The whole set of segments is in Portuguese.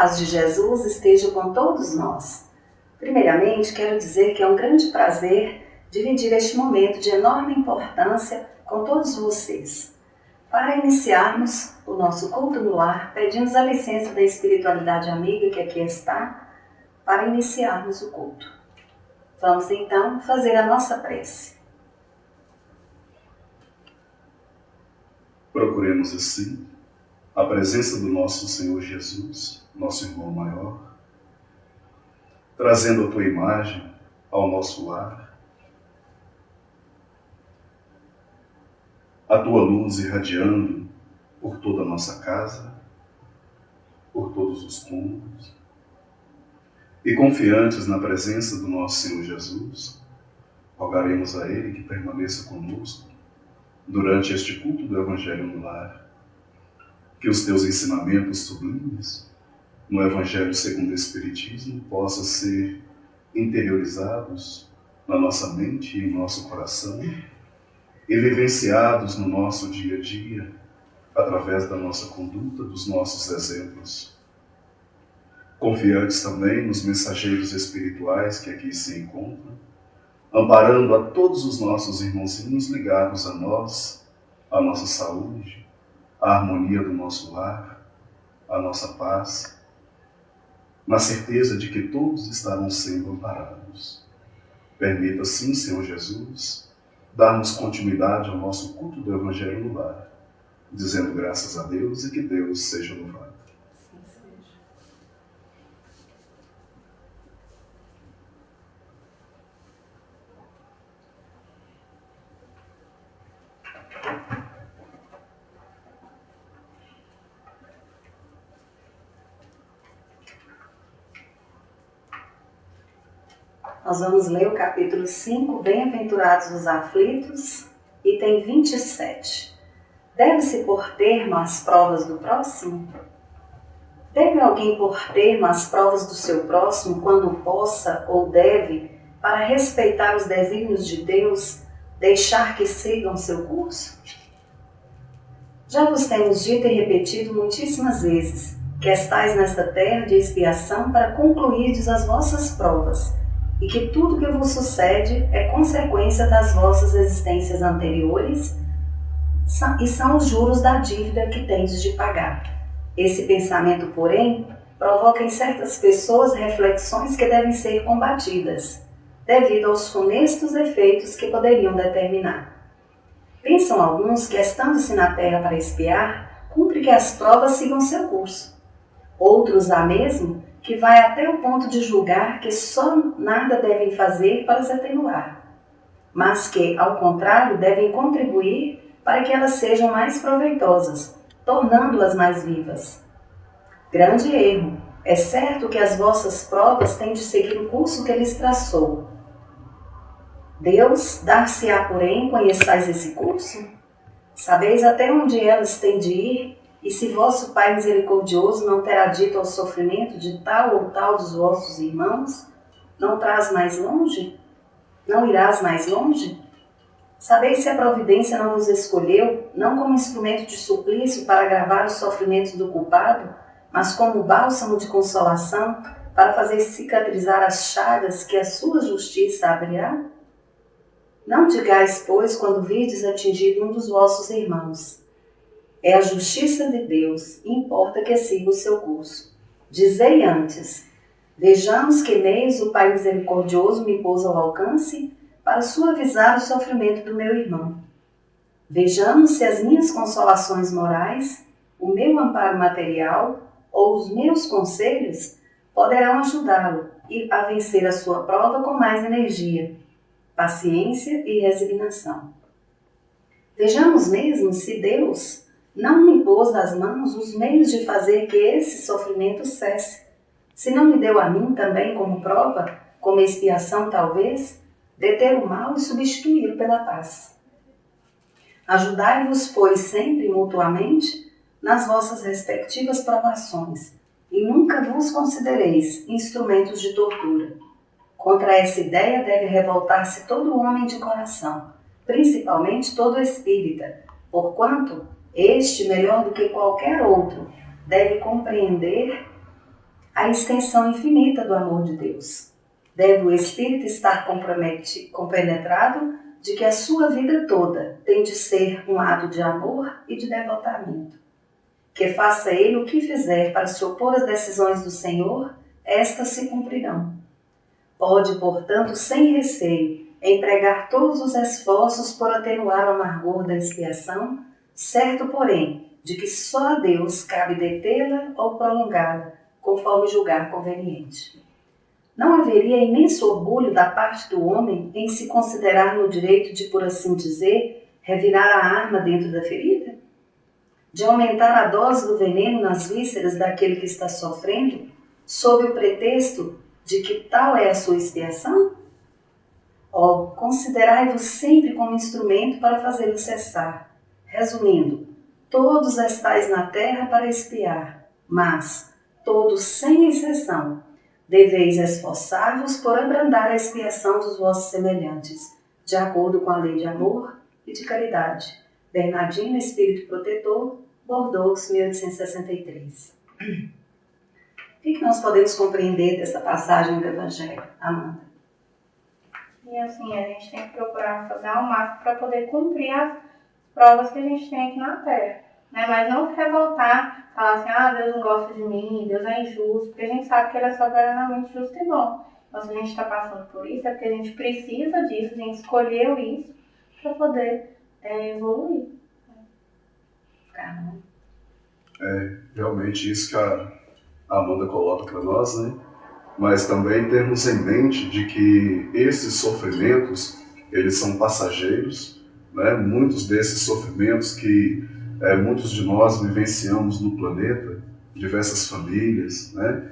paz de Jesus esteja com todos nós. Primeiramente, quero dizer que é um grande prazer dividir este momento de enorme importância com todos vocês. Para iniciarmos o nosso culto no lar, pedimos a licença da espiritualidade amiga que aqui está, para iniciarmos o culto. Vamos então fazer a nossa prece. Procuremos assim a presença do nosso Senhor Jesus, nosso irmão maior, trazendo a tua imagem ao nosso lar, a tua luz irradiando por toda a nossa casa, por todos os cômodos, e confiantes na presença do nosso Senhor Jesus, rogaremos a Ele que permaneça conosco durante este culto do Evangelho no lar, que os teus ensinamentos sublimes no Evangelho segundo o Espiritismo possam ser interiorizados na nossa mente e em nosso coração e vivenciados no nosso dia a dia através da nossa conduta, dos nossos exemplos. Confiantes também nos mensageiros espirituais que aqui se encontram, amparando a todos os nossos irmãozinhos ligados a nós, a nossa saúde, a harmonia do nosso lar, a nossa paz, na certeza de que todos estarão sendo amparados. Permita, sim, Senhor Jesus, darmos continuidade ao nosso culto do Evangelho no lar, dizendo graças a Deus e que Deus seja louvado. Nós vamos ler o capítulo 5, Bem-aventurados os aflitos, item 27. Deve-se pôr termo às provas do próximo? Deve alguém pôr termo às provas do seu próximo quando possa ou deve, para respeitar os desígnios de Deus, deixar que sigam seu curso? Já vos temos dito e repetido muitíssimas vezes que estais nesta terra de expiação para concluirdes as vossas provas, e que tudo que vos sucede é consequência das vossas existências anteriores e são os juros da dívida que tendes de pagar. Esse pensamento, porém, provoca em certas pessoas reflexões que devem ser combatidas, devido aos funestos efeitos que poderiam determinar. Pensam alguns que, estando-se na terra para expiar, cumpre que as provas sigam seu curso. Outros há mesmo que vai até o ponto de julgar que só nada devem fazer para se atenuar, mas que, ao contrário, devem contribuir para que elas sejam mais proveitosas, tornando-as mais vivas. Grande erro! É certo que as vossas provas têm de seguir o curso que lhes traçou. Deus dar-se-á, porém, conheçais esse curso? Sabeis até onde elas têm de ir? E se vosso Pai misericordioso não terá dito ao sofrimento de tal ou tal dos vossos irmãos, não traz mais longe? Não irás mais longe? Sabeis se a providência não vos escolheu, não como instrumento de suplício para agravar os sofrimentos do culpado, mas como bálsamo de consolação para fazer cicatrizar as chagas que a sua justiça abrirá? Não digais, pois, quando virdes atingido um dos vossos irmãos: é a justiça de Deus, importa que siga o seu curso. Dizei antes: vejamos que meios o Pai misericordioso me pôs ao alcance para suavizar o sofrimento do meu irmão. Vejamos se as minhas consolações morais, o meu amparo material ou os meus conselhos poderão ajudá-lo a vencer a sua prova com mais energia, paciência e resignação. Vejamos mesmo se Deus não me pôs nas mãos os meios de fazer que esse sofrimento cesse. Se não me deu a mim também como prova, como expiação talvez, deter o mal e substituí-lo pela paz. Ajudai-vos, pois, sempre mutuamente nas vossas respectivas provações, e nunca vos considereis instrumentos de tortura. Contra essa ideia deve revoltar-se todo homem de coração, principalmente todo espírita, porquanto este, melhor do que qualquer outro, deve compreender a extensão infinita do amor de Deus. Deve o espírito estar compenetrado de que a sua vida toda tem de ser um ato de amor e de devotamento. Que faça ele o que fizer para se opor às decisões do Senhor, estas se cumprirão. Pode, portanto, sem receio, empregar todos os esforços por atenuar o amargor da expiação, certo, porém, de que só a Deus cabe detê-la ou prolongá-la, conforme julgar conveniente. Não haveria imenso orgulho da parte do homem em se considerar no direito de, por assim dizer, revirar a arma dentro da ferida? De aumentar a dose do veneno nas vísceras daquele que está sofrendo, sob o pretexto de que tal é a sua expiação? Ó, considerai-vos sempre como instrumento para fazê-lo cessar. Resumindo, todos estais na terra para expiar, mas, todos sem exceção, deveis esforçar-vos por abrandar a expiação dos vossos semelhantes, de acordo com a lei de amor e de caridade. Bernardino, Espírito Protetor, Bordeaux, 1863. O que nós podemos compreender dessa passagem do Evangelho, Amanda? E assim, a gente tem que procurar fazer ao máximo para poder cumprir as provas que a gente tem aqui na Terra. Né? Mas não se revoltar, falar assim, Deus não gosta de mim, Deus é injusto, porque a gente sabe que Ele é soberanamente justo e bom. Então, se a gente está passando por isso, é porque a gente precisa disso, a gente escolheu isso para poder evoluir. Caramba. É realmente isso que a Amanda coloca para nós, né? Mas também temos em mente de que esses sofrimentos, eles são passageiros, né? Muitos desses sofrimentos que muitos de nós vivenciamos no planeta, diversas famílias, né?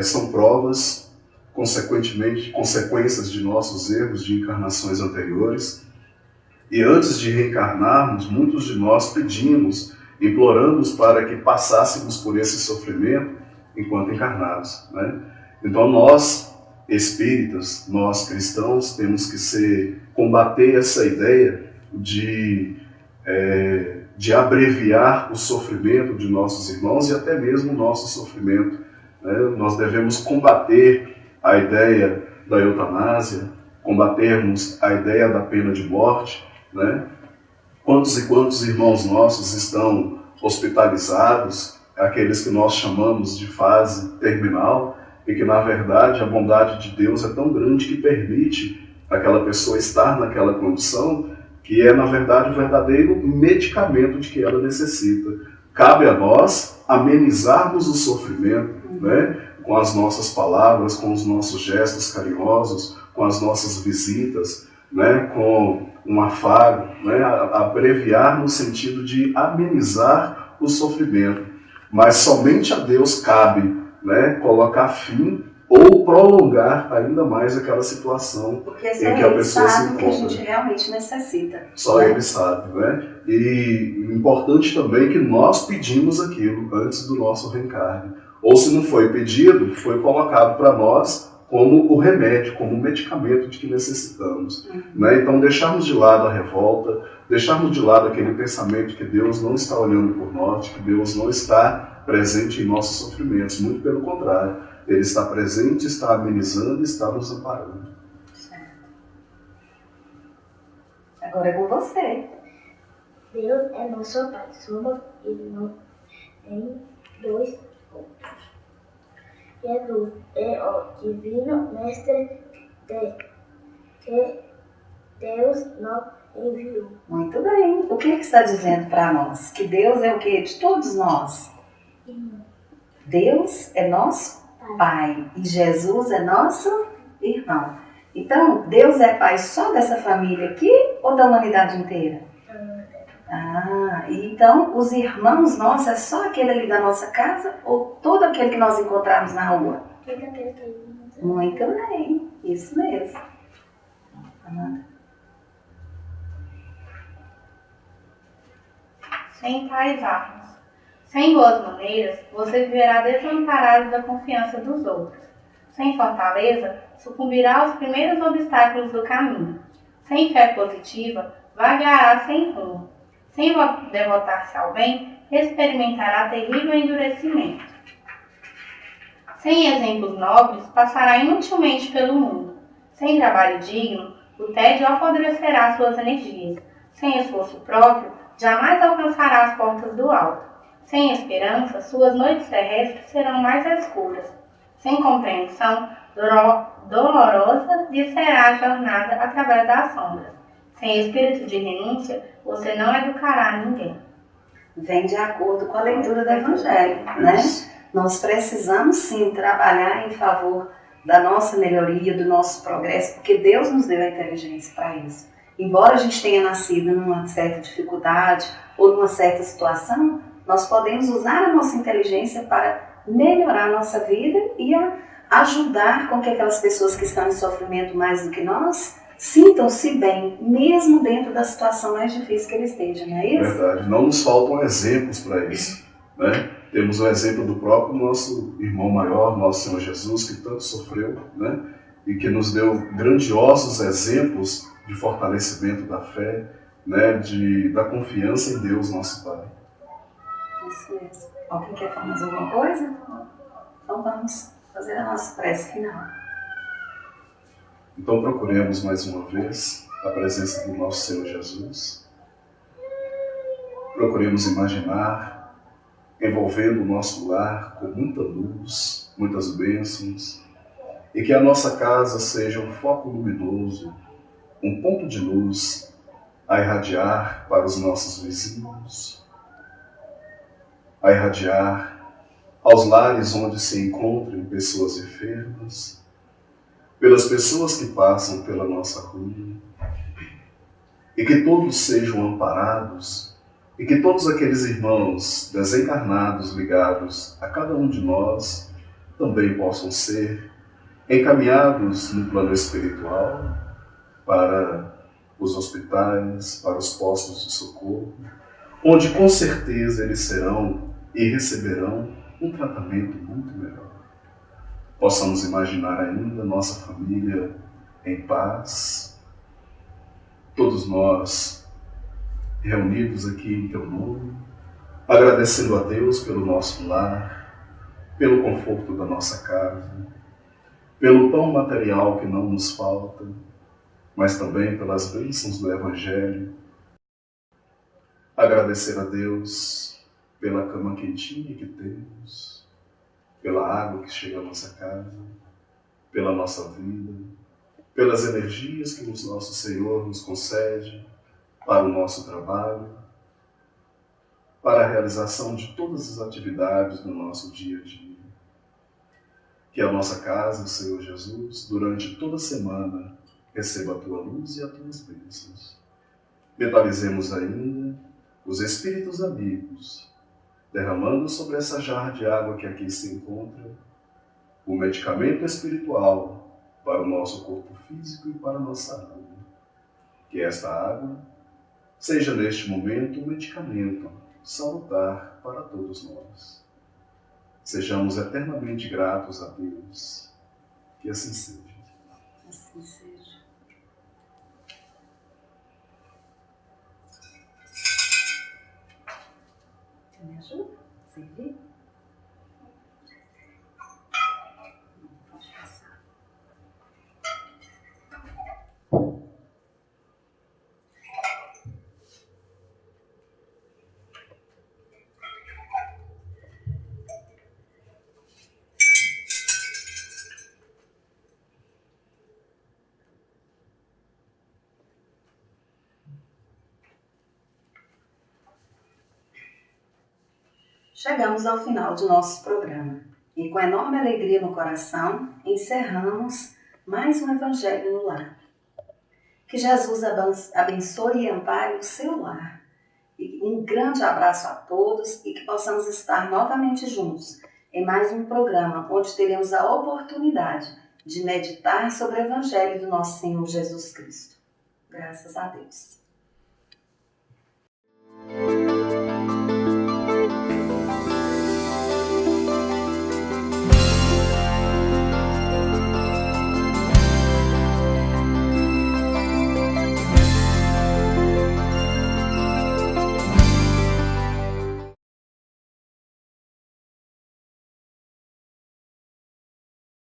São provas, consequentemente, consequências de nossos erros de encarnações anteriores. E antes de reencarnarmos, muitos de nós pedimos, imploramos para que passássemos por esse sofrimento enquanto encarnados, né? Então nós, espíritas, nós cristãos, temos que combater essa ideia de abreviar o sofrimento de nossos irmãos e até mesmo o nosso sofrimento, né? Nós devemos combater a ideia da eutanásia, combatermos a ideia da pena de morte, né? Quantos e quantos irmãos nossos estão hospitalizados, aqueles que nós chamamos de fase terminal, e que na verdade a bondade de Deus é tão grande que permite aquela pessoa estar naquela condição, que é na verdade o verdadeiro medicamento de que ela necessita. Cabe a nós amenizarmos o sofrimento, né? Com as nossas palavras, com os nossos gestos carinhosos, com as nossas visitas, né? Com um afago, né? Abreviar no sentido de amenizar o sofrimento. Mas somente a Deus cabe, né? Colocar fim ou prolongar ainda mais aquela situação em que a pessoa se encontra. Que a gente realmente necessita. Só Ele sabe, né? E importante também que nós pedimos aquilo antes do nosso reencarne. Ou se não foi pedido, foi colocado para nós como o remédio, como o medicamento de que necessitamos. Né? Então deixarmos de lado a revolta, deixarmos de lado aquele pensamento que Deus não está olhando por nós, que Deus não está presente em nossos sofrimentos. Muito pelo contrário, Ele está presente, está amenizando e está nos amparando. Certo. Agora é com você. Deus é nosso Pai, somos irmãos em dois pontos. Jesus é o divino mestre que Deus nos enviou. Muito bem. O que está dizendo para nós? Que Deus é o quê? De todos nós. Deus é nosso Pai e Jesus é nosso irmão. Então, Deus é Pai só dessa família aqui ou da humanidade inteira? Então os irmãos nossos é só aquele ali da nossa casa ou todo aquele que nós encontrarmos na rua? Muito bem, isso mesmo. Amanda. Sem tais armas. Sem boas maneiras, você viverá desamparado da confiança dos outros. Sem fortaleza, sucumbirá aos primeiros obstáculos do caminho. Sem fé positiva, vagará sem rumo. Sem devotar-se ao bem, experimentará terrível endurecimento. Sem exemplos nobres, passará inutilmente pelo mundo. Sem trabalho digno, o tédio apodrecerá suas energias. Sem esforço próprio, jamais alcançará as portas do alto. Sem esperança, suas noites terrestres serão mais escuras. Sem compreensão, dolorosa lhe será a jornada através das sombras. Sem espírito de renúncia, você não educará ninguém. Vem de acordo com a leitura do Evangelho, né? Nós precisamos sim trabalhar em favor da nossa melhoria, do nosso progresso, porque Deus nos deu a inteligência para isso. Embora a gente tenha nascido numa certa dificuldade ou numa certa situação, nós podemos usar a nossa inteligência para melhorar a nossa vida e ajudar com que aquelas pessoas que estão em sofrimento mais do que nós sintam-se bem, mesmo dentro da situação mais difícil que eles estejam, não é isso? Verdade, não nos faltam exemplos para isso, né? Temos o exemplo do próprio nosso irmão maior, nosso Senhor Jesus, que tanto sofreu, né? E que nos deu grandiosos exemplos de fortalecimento da fé, né? Da confiança em Deus, nosso Pai. Isso mesmo. Alguém quer falar mais alguma coisa? Então vamos fazer a nossa prece final. Então procuremos mais uma vez a presença do nosso Senhor Jesus. Procuremos imaginar envolvendo o nosso lar com muita luz, muitas bênçãos, e que a nossa casa seja um foco luminoso, um ponto de luz a irradiar para os nossos vizinhos, a irradiar aos lares onde se encontrem pessoas enfermas, pelas pessoas que passam pela nossa rua, e que todos sejam amparados, e que todos aqueles irmãos desencarnados ligados a cada um de nós também possam ser encaminhados no plano espiritual para os hospitais, para os postos de socorro, onde com certeza eles serão e receberão um tratamento muito melhor. Possamos imaginar ainda nossa família em paz, todos nós reunidos aqui em Teu nome, agradecendo a Deus pelo nosso lar, pelo conforto da nossa casa, pelo pão material que não nos falta, mas também pelas bênçãos do Evangelho. Agradecer a Deus pela cama quentinha que temos, pela água que chega à nossa casa, pela nossa vida, pelas energias que o nosso Senhor nos concede para o nosso trabalho, para a realização de todas as atividades do nosso dia a dia. Que a nossa casa, o Senhor Jesus, durante toda a semana, receba a Tua luz e as Tuas bênçãos. Mentalizemos ainda os Espíritos amigos, derramando sobre essa jarra de água que aqui se encontra, o medicamento espiritual para o nosso corpo físico e para a nossa alma. Que esta água seja neste momento um medicamento salutar para todos nós. Sejamos eternamente gratos a Deus. Que assim seja. Assim seja. Você me ajuda? Servir? Pode passar. Chegamos ao final de nosso programa e com enorme alegria no coração encerramos mais um Evangelho no Lar. Que Jesus abençoe e ampare o seu lar. E um grande abraço a todos e que possamos estar novamente juntos em mais um programa onde teremos a oportunidade de meditar sobre o Evangelho do nosso Senhor Jesus Cristo. Graças a Deus.